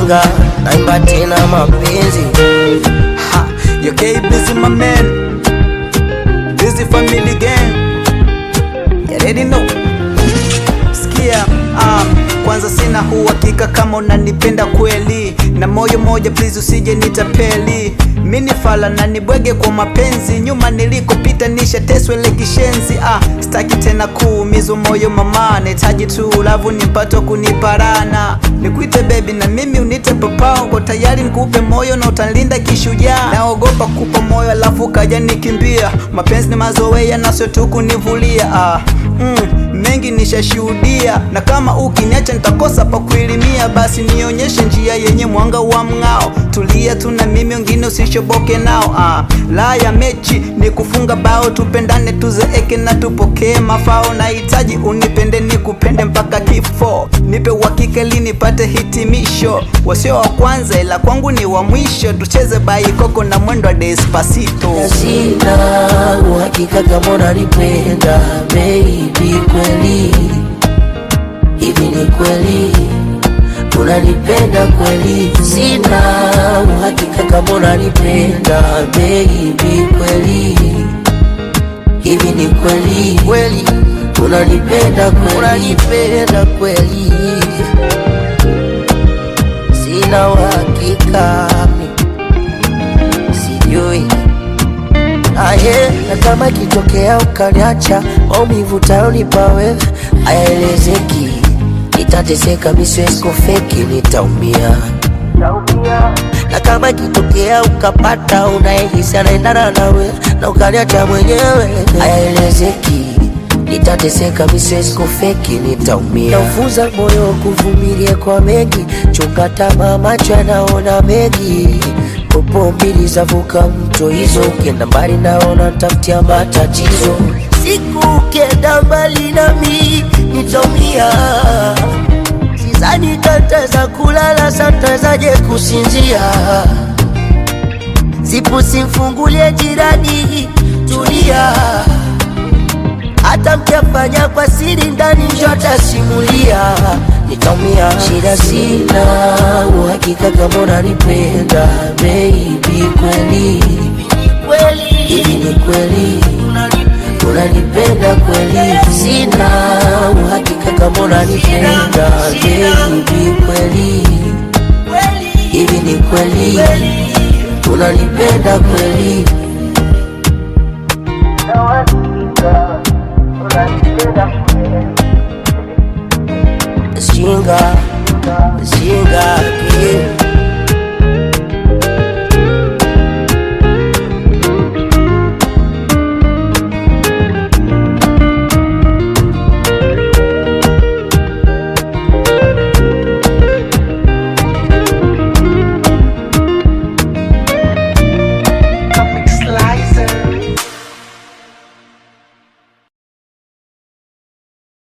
Shinga naimba tena mapenzi. You keep busy my man, busy family gang. You already know. Sikia, kwanza sina uhakika kama unanipenda kweli, na moyo moja please usije nitapeli. Mini fala na nibwege kwa mapenzi, nyuma nilikopita nishateswe lekishenzi. Sitaki tena kuumizwa moyo mama, nahitaji tu love nipato kuniparana. Nikuite baby na mimi unite papa, uko tayari nikupe moyo na utalinda kishujaa. Naogopa kupa moyo alafu kaja nikimbia, mapenzi ni mazoea na sio tu kunivulia. Mengi nishashuhudia, na kama ukiniacha nitakosa pa kuelimia. Basi nionyeshe njia yenye mwanga wa mng'ao, tulia tu na mimi wengine usishoboke nao. La ya mechi ni kufunga bao, tupendane tuzeeke na tupokee mafao. Nahitaji unipende nikupende mpaka kifo, nipe uhakika ili nipate hitimisho. Wasio wa kwanza ila kwangu ni wa mwisho, tucheze baikoko na mwendo wa Despacito. Sina uhakika kama unanipenda baby kweli, hivi ni kweli unanipenda kweli? Sina uhakika kama unanipenda baby kweli, hivi ni kweli kweli unanipenda kweli? Unanipenda kweli? Sina uhakika, sijui. Na kama kitokea ukaniacha, maumivu tayonipa wewe hayaelezeki. Nitateseka misiwezi kufeki, nitaumia. Na kama kitokea ukapata unayehisi anaendana nawe na ukaniacha mwenyewe, hayaelezeki. Nitateseka misiwezi kufeki, nitaumia. Naufuza moyo kuvumilia kwa mengi, chunga tamaa macho yanaona mengi. Popo mbili zavuka mto hizo, ukienda mbali naona tafutia matatizo. Siku ukienda mbali nami nitaumia, sidhani tataweza kulala, satawezaje kusinzia. Sipu simfungulie jirani, tulia, hata mkiafanya kwa siri ndani njo atasimulia. Nitaumia. Shida sina uhakika kama unanipenda baby kweli, hivi ni kweli unanipenda kweli? Sina uhakika kama unanipenda baby kweli, hivi ni kweli unanipenda kweli? Shinga